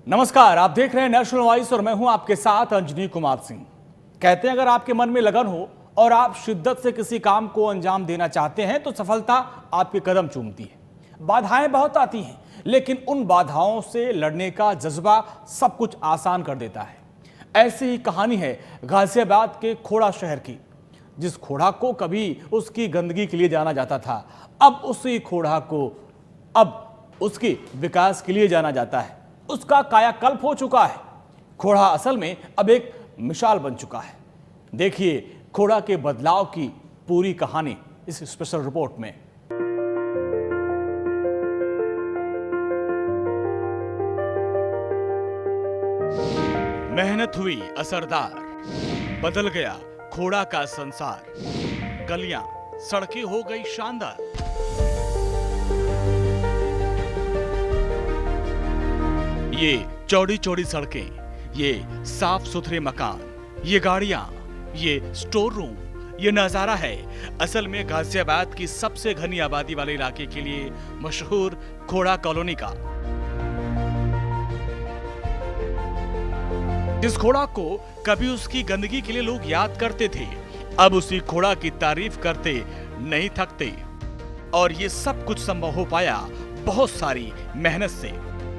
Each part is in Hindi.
नमस्कार, आप देख रहे हैं नेशनल वॉइस और मैं हूं आपके साथ अंजनी कुमार सिंह। कहते हैं अगर आपके मन में लगन हो और आप शिद्दत से किसी काम को अंजाम देना चाहते हैं तो सफलता आपके कदम चूमती है। बाधाएं बहुत आती हैं, लेकिन उन बाधाओं से लड़ने का जज्बा सब कुछ आसान कर देता है। ऐसी ही कहानी है गाजियाबाद के खोड़ा शहर की, जिस खोड़ा को कभी उसकी गंदगी के लिए जाना जाता था, अब उसी खोड़ा को अब उसके विकास के लिए जाना जाता है। उसका कायाकल्प हो चुका है। खोड़ा असल में अब एक मिसाल बन चुका है। देखिए खोड़ा के बदलाव की पूरी कहानी इस स्पेशल रिपोर्ट में। मेहनत हुई असरदार, बदल गया खोड़ा का संसार, गलियां सड़कें हो गई शानदार। ये चौड़ी चौड़ी सड़कें, ये साफ सुथरे मकान, ये गाड़ियां, ये स्टोर रूम, ये नजारा है असल में गाजियाबाद की सबसे घनी आबादी वाले इलाके के लिए मशहूर खोड़ा कॉलोनी का। जिस खोड़ा को कभी उसकी गंदगी के लिए लोग याद करते थे, अब उसी खोड़ा की तारीफ करते नहीं थकते। और ये सब कुछ संभव हो पाया बहुत सारी मेहनत से,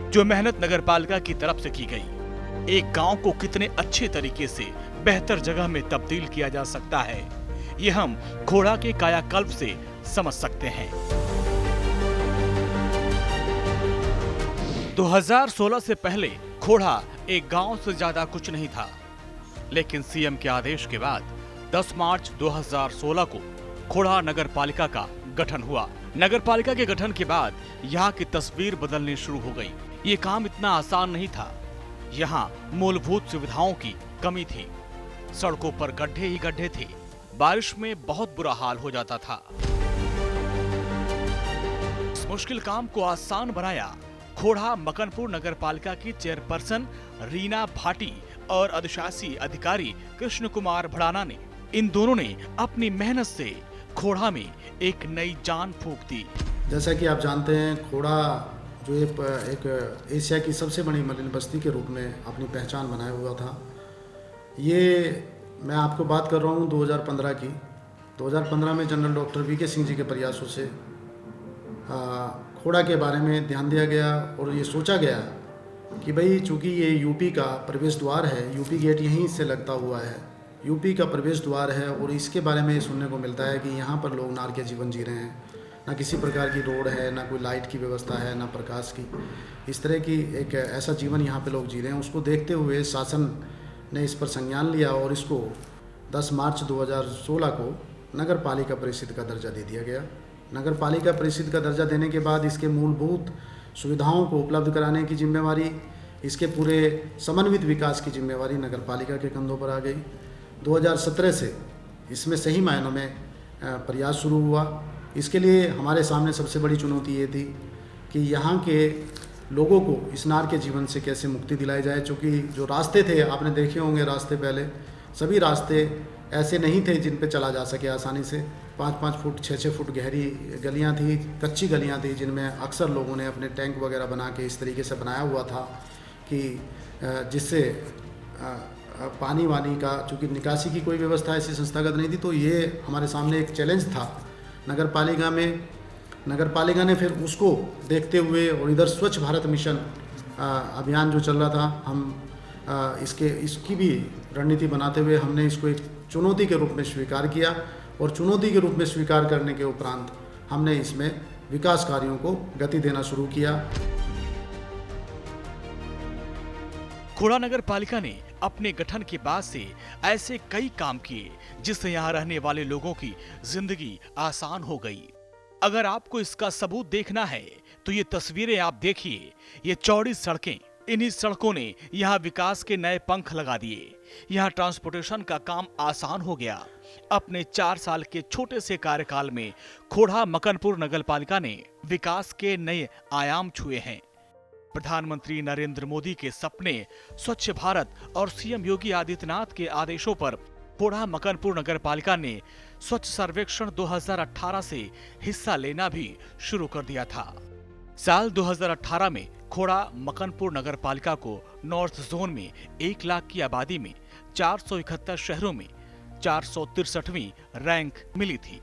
जो मेहनत नगरपालिका की तरफ से की गई। एक गांव को कितने अच्छे तरीके से बेहतर जगह में तब्दील किया जा सकता है, ये हम खोड़ा के कायाकल्प से समझ सकते हैं। 2016 से पहले खोड़ा एक गांव से ज्यादा कुछ नहीं था, लेकिन सीएम के आदेश के बाद 10 मार्च 2016 को खोड़ा नगरपालिका का गठन हुआ। नगरपालिका के गठन के बाद यहाँ की तस्वीर बदलनी शुरू हो गई। ये काम इतना आसान नहीं था। यहाँ मूलभूत सुविधाओं की कमी थी, सड़कों पर गड्ढे ही गड्ढे थे, बारिश में बहुत बुरा हाल हो जाता था। इस मुश्किल काम को आसान बनाया खोड़ा मकनपुर नगरपालिका की चेयरपर्सन रीना भाटी और अधिशासी अधिकारी कृष्ण कुमार भड़ाना ने। इन दोनों ने अपनी मेहनत से खोड़ा में एक नई जान फूंक दी। जैसा कि आप जानते हैं, खोड़ा जो एक एशिया की सबसे बड़ी मलिन बस्ती के रूप में अपनी पहचान बनाया हुआ था। ये मैं आपको बात कर रहा हूँ 2015 की। 2015 में general doctor VK Singh ji के प्रयासों से खोड़ा के बारे में ध्यान दिया गया और ये सोचा गया कि भाई चूँकि ये यूपी का प्रवेश द्वार है, यूपी गेट यहीं से लगता हुआ है, यूपी का प्रवेश द्वार है और इसके बारे में सुनने को मिलता है कि यहाँ पर लोग नारकीय जीवन जी रहे हैं। ना किसी प्रकार की रोड है, ना कोई लाइट की व्यवस्था है, ना प्रकाश की। इस तरह की एक ऐसा जीवन यहाँ पे लोग जी रहे हैं। उसको देखते हुए शासन ने इस पर संज्ञान लिया और इसको 10 मार्च 2016 को नगर पालिका परिषद का दर्जा दे दिया गया। नगर पालिका परिषद का दर्जा देने के बाद इसके मूलभूत सुविधाओं को उपलब्ध कराने की जिम्मेवारी, इसके पूरे समन्वित विकास की जिम्मेवारी नगर पालिका के कंधों पर आ गई। 2017 से इसमें सही मायनों में प्रयास शुरू हुआ। इसके लिए हमारे सामने सबसे बड़ी चुनौती ये थी कि यहाँ के लोगों को इस नार के जीवन से कैसे मुक्ति दिलाई जाए। चूँकि जो रास्ते थे, आपने देखे होंगे रास्ते, पहले सभी रास्ते ऐसे नहीं थे जिन पे चला जा सके आसानी से। 5-5 फुट 6-6 फुट गहरी गलियाँ थी, कच्ची गलियाँ थी, जिनमें अक्सर लोगों ने अपने टैंक वगैरह बना के इस तरीके से बनाया हुआ था कि जिससे पानी वानी का, चूँकि निकासी की कोई व्यवस्था ऐसी संस्थागत नहीं थी, तो ये हमारे सामने एक चैलेंज था नगर पालिका में। नगर पालिका ने फिर उसको देखते हुए और इधर स्वच्छ भारत मिशन अभियान जो चल रहा था, हम इसकी भी रणनीति बनाते हुए हमने इसको एक चुनौती के रूप में स्वीकार किया और चुनौती के रूप में स्वीकार करने के उपरांत हमने इसमें विकास कार्यों को गति देना शुरू किया। खोड़ा नगर पालिका ने अपने गठन के बाद से ऐसे कई काम किए जिससे यहाँ रहने वाले लोगों की जिंदगी आसान हो गई। अगर आपको इसका सबूत देखना है तो ये तस्वीरें आप देखिए। ये चौड़ी सड़कें, इन्हीं सड़कों ने यहाँ विकास के नए पंख लगा दिए। यहाँ ट्रांसपोर्टेशन का काम आसान हो गया। अपने 4 साल के छोटे से कार्यकाल में खोड़ा मकनपुर नगर पालिका ने विकास के नए आयाम छुए हैं। प्रधानमंत्री नरेंद्र मोदी के सपने स्वच्छ भारत और सीएम योगी आदित्यनाथ के आदेशों पर खोड़ा मकनपुर नगर पालिका ने स्वच्छ सर्वेक्षण 2018 से हिस्सा लेना भी शुरू कर दिया था। साल 2018 में खोड़ा मकनपुर नगर पालिका को नॉर्थ जोन में 1 लाख की आबादी में 471 शहरों में 463वीं रैंक मिली थी।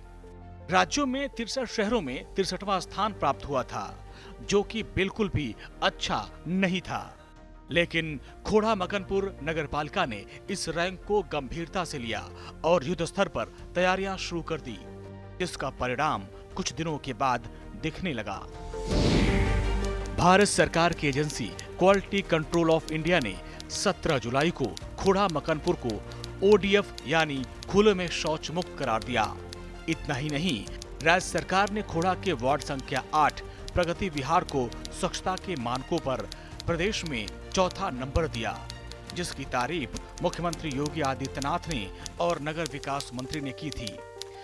राज्यों में 63 शहरों में 63वां स्थान प्राप्त हुआ था, जो कि बिल्कुल भी अच्छा नहीं था। लेकिन खोड़ा मकनपुर नगर पालिका ने इस रैंक को गंभीरता से लिया और युद्ध स्तर पर तैयारियां शुरू कर दी, जिसका परिणाम कुछ दिनों के बाद दिखने लगा। भारत सरकार की agency quality control of India ने 17 जुलाई को खोड़ा मकनपुर को ODF यानी खुले में शौच मुक्त करार दिया। इतना ही नहीं, राज्य सरकार ने खोड़ा के वार्ड संख्या 8 प्रगति विहार को स्वच्छता के मानकों पर प्रदेश में चौथा नंबर दिया, जिसकी तारीफ मुख्यमंत्री योगी आदित्यनाथ ने और नगर विकास मंत्री ने की थी।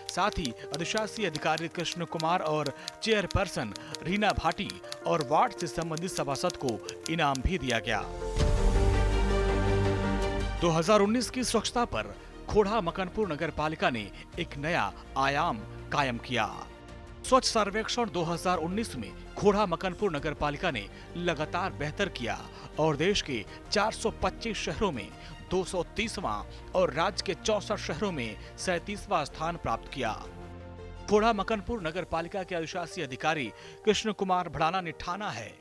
साथ ही अधिशासी अधिकारी कृष्ण कुमार और चेयरपर्सन रीना भाटी और वार्ड से संबंधित सभासद को इनाम भी दिया गया। 2019 की स्वच्छता पर खोड़ा मकनपुर नगर पालिका ने एक नया आयाम कायम किया। स्वच्छ सर्वेक्षण 2019 में खोड़ा मकनपुर नगर पालिका ने लगातार बेहतर किया और देश के 425 शहरों में 230वां और राज्य के 64 शहरों में 37वां स्थान प्राप्त किया। खोड़ा मकनपुर नगर पालिका के अधिशासी अधिकारी कृष्ण कुमार भड़ाना ने ठाना है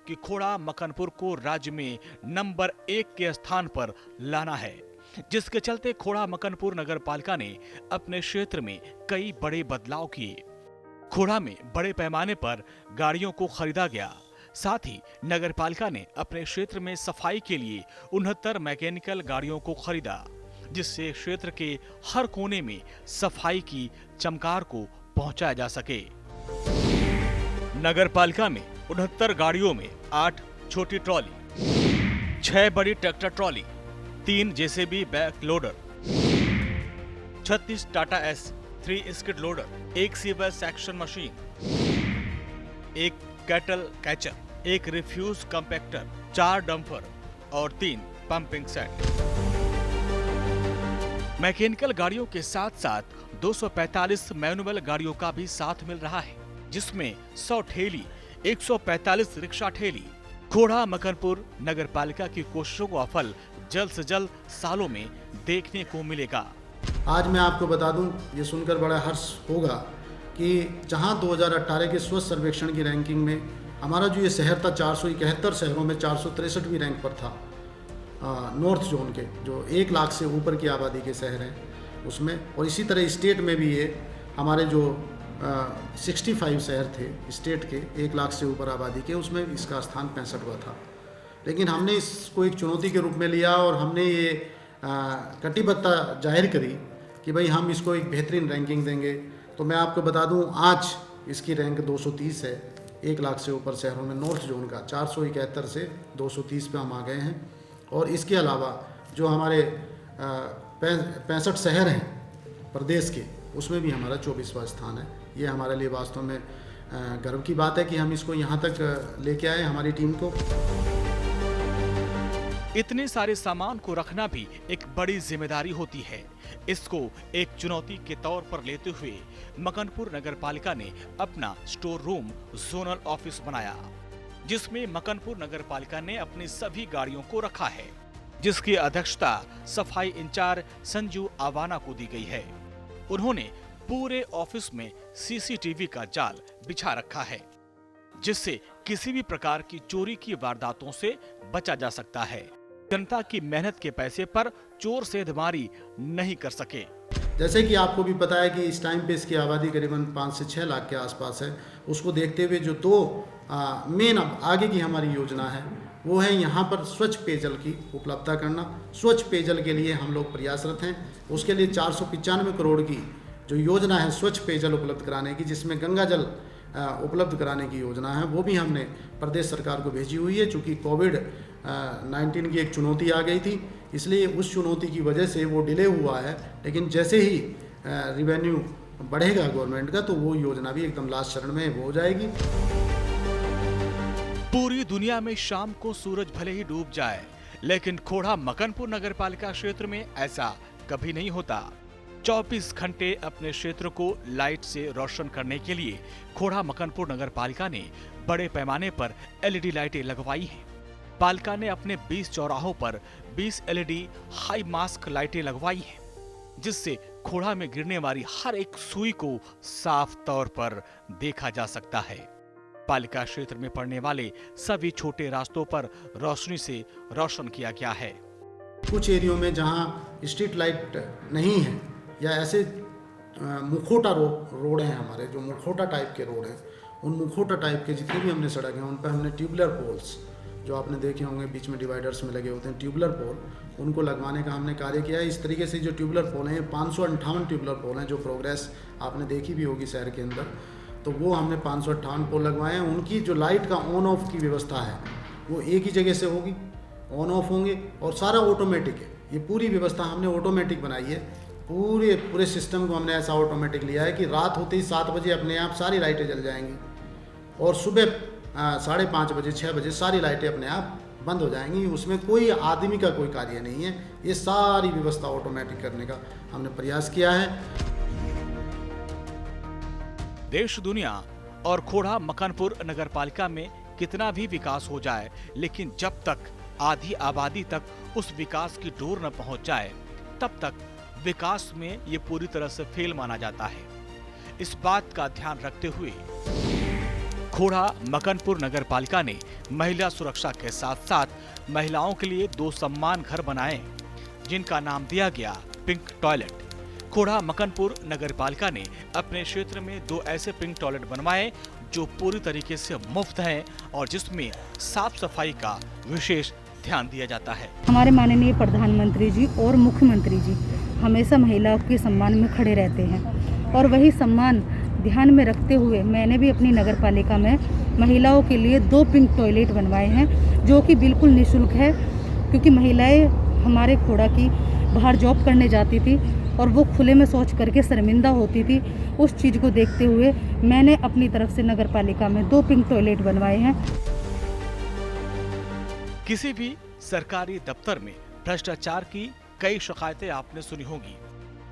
कि खोड़ा मकनपुर को राज्य में नंबर 1 के स्थान पर लाना है, जिसके चलते खोड़ा मकनपुर नगर पालिका ने अपने क्षेत्र में कई बड़े बदलाव किए। खोड़ा में बड़े पैमाने पर गाड़ियों को खरीदा गया। साथ ही नगर पालिका ने अपने क्षेत्र में सफाई के लिए 69 मैकेनिकल गाड़ियों को खरीदा, जिससे क्षेत्र के हर कोने में सफाई की चमकार को पहुंचाया जा सके। नगर पालिका में 69 गाड़ियों में 8 छोटी ट्रॉली, 6 बड़ी tractor trolley, 3 JCB back loader, 36 Tata S 3 skid loader, 1 sewer section machine, 1 cattle catcher, 1 refuse compactor, 4 dumper और 3 पंपिंग सेट। मैकेनिकल गाड़ियों के साथ साथ 245 मैनुअल गाड़ियों का भी साथ मिल रहा है, जिसमें 100 ठेली, 145 रिक्शा ठेली। खोड़ा मकनपुर नगर पालिका की कोशिशों का फल जल्द से जल्द सालों में देखने को मिलेगा। आज मैं आपको बता दूं, ये सुनकर बड़ा हर्ष होगा कि जहां 2018 के स्वच्छ सर्वेक्षण की रैंकिंग में हमारा जो ये शहर था 471 शहरों में 463वीं रैंक पर था, नॉर्थ जोन के जो 1 लाख से ऊपर की आबादी के शहर हैं उसमें। और इसी तरह स्टेट में भी ये हमारे जो 65 शहर थे स्टेट के 1 लाख से ऊपर आबादी के, उसमें इसका स्थान 65वां था। लेकिन हमने इसको एक चुनौती के रूप में लिया और हमने ये कटिबद्धता जाहिर करी कि भाई हम इसको एक बेहतरीन रैंकिंग देंगे। तो मैं आपको बता दूं, आज इसकी रैंक 230 है 1 लाख से ऊपर शहरों में। नॉर्थ जोन का 471 से 230 पे हम आ गए हैं। और इसके अलावा जो हमारे 65 शहर हैं प्रदेश के, उसमें भी हमारा 24वां स्थान है। ये हमारे लिए वास्तव में गर्व की बात है कि हम इसको यहाँ तक लेके आए हमारी टीम को। इतने सारे सामान को रखना भी एक बड़ी जिम्मेदारी होती है। इसको एक चुनौती के तौर पर लेते हुए मकनपुर नगर पालिका ने अपना स्टोर रूम जोनल ऑफिस बनाया, जिसमें मकनपुर नगर पालिका ने अपनी सभी गाड़ियों को रखा है, जिसकी अध्यक्षता सफाई इंचार्ज संजू आवाना को दी गई है। उन्होंने पूरे ऑफिस में CCTV का जाल बिछा रखा है, जिससे किसी भी प्रकार की चोरी की वारदातों से बचा जा सकता है। जनता की मेहनत के पैसे पर चोर सेंधमारी नहीं कर सके। जैसे कि आपको भी पता है कि इस टाइम पे इसकी आबादी करीबन 5 से 6 लाख के आसपास है। उसको देखते हुए जो 2 मेन आगे की हमारी योजना है वो है यहाँ पर स्वच्छ पेयजल की उपलब्धता करना। स्वच्छ पेयजल के लिए हम लोग प्रयासरत हैं। उसके लिए 495 करोड़ की जो योजना है स्वच्छ पेयजल उपलब्ध कराने की, जिसमें गंगा जल उपलब्ध कराने की योजना है, वो भी हमने प्रदेश सरकार को भेजी हुई है। चूँकि कोविड-19 की एक चुनौती आ गई थी, इसलिए उस चुनौती की वजह से वो डिले हुआ है। लेकिन जैसे ही रिवेन्यू बढ़ेगा गवर्नमेंट का, तो वो योजना भी एकदम लास्ट चरण में वो हो जाएगी। पूरी दुनिया में शाम को सूरज भले ही डूब जाए, लेकिन खोड़ा मकनपुर नगर पालिका क्षेत्र में ऐसा कभी नहीं होता। 24 घंटे अपने क्षेत्र को लाइट से रोशन करने के लिए खोड़ा मकनपुर नगर पालिका ने बड़े पैमाने पर LED लाइटें लगवाई हैं। पालिका ने अपने 20 चौराहों पर 20 LED हाई मास्क लाइटें लगवाई हैं, जिससे खोड़ा में गिरने वाली हर एक सुई को साफ तौर पर देखा जा सकता है। पालिका क्षेत्र में पड़ने वाले सभी छोटे रास्तों पर रोशनी से रोशन किया गया है। कुछ एरियो में जहाँ स्ट्रीट लाइट नहीं है या ऐसे मुखौटा रोड हैं, हमारे जो मुखौटा टाइप के रोड हैं, उन मुखौटा टाइप के जितने भी हमने सड़क हैं उन पर हमने ट्यूबुलर पोल्स, जो आपने देखे होंगे बीच में डिवाइडर्स में लगे होते हैं ट्यूबुलर पोल, उनको लगवाने का हमने कार्य किया है। इस तरीके से जो ट्यूबुलर पोल हैं, 558 ट्यूबुलर पोल हैं, जो प्रोग्रेस आपने देखी भी होगी शहर के अंदर, तो वो हमने 558 पोल लगवाए हैं। उनकी जो लाइट का ऑन ऑफ की व्यवस्था है वो एक ही जगह से होगी, ऑन ऑफ होंगे और सारा ऑटोमेटिक है। ये पूरी व्यवस्था हमने ऑटोमेटिक बनाई है। पूरे सिस्टम को हमने ऐसा ऑटोमेटिक लिया है कि रात होते ही 7 बजे अपने आप सारी लाइटें जल जाएंगी और सुबह 5:30 बजे 6 बजे सारी लाइटें अपने आप बंद हो जाएंगी। उसमें कोई आदमी का कोई कार्य नहीं है। ये सारी व्यवस्था ऑटोमेटिक करने का हमने प्रयास किया है। देश दुनिया और खोड़ा मकनपुर नगर पालिका में कितना भी विकास हो जाए, लेकिन जब तक आधी आबादी तक उस विकास की डोर न पहुंच जाए, तब तक विकास में ये पूरी तरह से फेल माना जाता है। इस बात का ध्यान रखते हुए खोड़ा मकनपुर नगर पालिका ने महिला सुरक्षा के साथ साथ महिलाओं के लिए 2 सम्मान घर बनाए, जिनका नाम दिया गया पिंक टॉयलेट। खोड़ा मकनपुर नगर पालिका ने अपने क्षेत्र में 2 ऐसे पिंक टॉयलेट बनवाए जो पूरी तरीके से मुफ्त हैं और जिसमें साफ सफाई का विशेष ध्यान दिया जाता है। हमारे माननीय प्रधानमंत्री जी और मुख्यमंत्री जी हमेशा महिलाओं के सम्मान में खड़े रहते हैं और वही सम्मान ध्यान में रखते हुए मैंने भी अपनी नगर पालिका में महिलाओं के लिए 2 पिंक टॉयलेट बनवाए हैं, जो कि बिल्कुल निःशुल्क है, क्योंकि महिलाएं हमारे खोड़ा की बाहर जॉब करने जाती थी और वो खुले में शौच करके शर्मिंदा होती थी। उस चीज़ को देखते हुए मैंने अपनी तरफ से नगर पालिका में 2 पिंक टॉयलेट बनवाए हैं। किसी भी सरकारी दफ्तर में भ्रष्टाचार की कई शिकायतें आपने सुनी होंगी।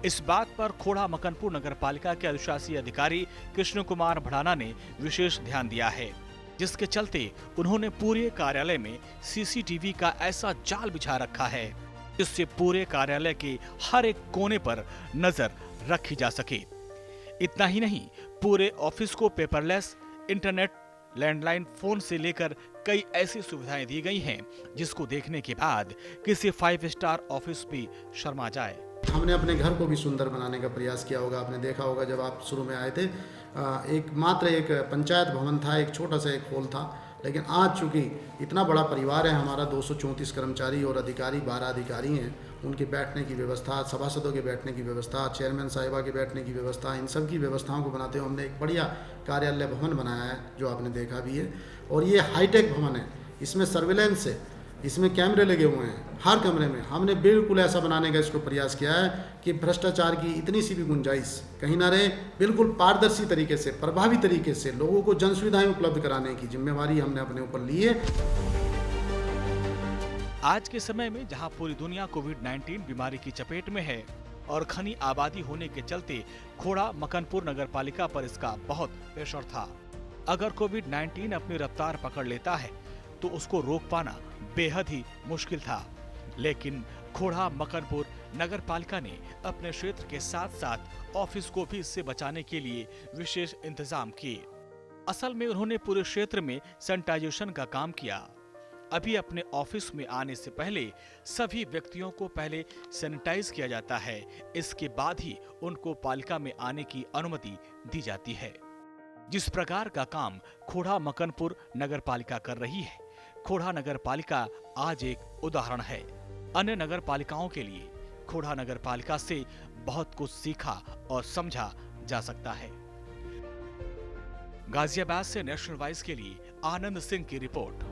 इस बात पर खोड़ा मकनपुर नगर पालिका के अधिशासी अधिकारी कृष्ण कुमार भड़ाना ने विशेष ध्यान दिया है, जिसके चलते उन्होंने पूरे कार्यालय में CCTV का ऐसा जाल बिछा रखा है जिससे पूरे कार्यालय के हर एक कोने पर नजर रखी जा सके। इतना ही नहीं, पूरे ऑफिस को पेपरलेस, इंटरनेट, लैंडलाइन फोन से लेकर कई ऐसी सुविधाएं दी गई हैं जिसको देखने के बाद किसी 5 स्टार ऑफिस भी शर्मा जाए। हमने अपने घर को भी सुंदर बनाने का प्रयास किया होगा। आपने देखा होगा जब आप शुरू में आए थे, एक पंचायत भवन था, एक छोटा सा एक हॉल था, लेकिन आज चूँकि इतना बड़ा परिवार है हमारा, 234 कर्मचारी और अधिकारी, 12 अधिकारी हैं, उनके बैठने की व्यवस्था, सभासदों के बैठने की व्यवस्था, चेयरमैन साहिबा के बैठने की व्यवस्था, इन सब की व्यवस्थाओं को बनाते हुए हमने एक बढ़िया कार्यालय भवन बनाया है, जो आपने देखा भी है। और ये हाईटेक भवन है, इसमें सर्विलेंस है, इसमें कैमरे लगे हुए हैं हर कमरे में। हमने बिल्कुल ऐसा बनाने का इसको प्रयास किया है कि भ्रष्टाचार की इतनी सी भी गुंजाइश कहीं ना रहे। बिल्कुल पारदर्शी तरीके से, प्रभावी तरीके से लोगों को जन सुविधाएं उपलब्ध कराने की जिम्मेवारी हमने अपने ऊपर ली है। आज के समय में जहां पूरी दुनिया कोविड-19 बीमारी की चपेट में है और घनी आबादी होने के चलते खोड़ा मकनपुर नगर पालिका पर इसका बहुत प्रेशर था। अगर कोविड-19 अपनी रफ्तार पकड़ लेता है तो उसको रोक पाना बेहद ही मुश्किल था, लेकिन खोड़ा मकनपुर नगर पालिका ने अपने क्षेत्र के साथ साथ ऑफिस को भी इससे बचाने के लिए विशेष इंतजाम किए। असल में उन्होंने पूरे क्षेत्र में सैनिटाइजेशन का काम किया। अभी अपने ऑफिस में आने से पहले सभी व्यक्तियों को पहले सैनिटाइज किया जाता है, इसके बाद ही उनको पालिका में आने की अनुमति दी जाती है। जिस प्रकार का काम खोड़ा मकनपुर नगर पालिका कर रही है, खोड़ा नगर पालिका आज एक उदाहरण है। अन्य नगर पालिकाओं के लिए खोड़ा नगर पालिका से बहुत कुछ सीखा और समझा जा सकता है। गाजियाबाद से नेशनल वॉइस के लिए आनंद सिंह की रिपोर्ट।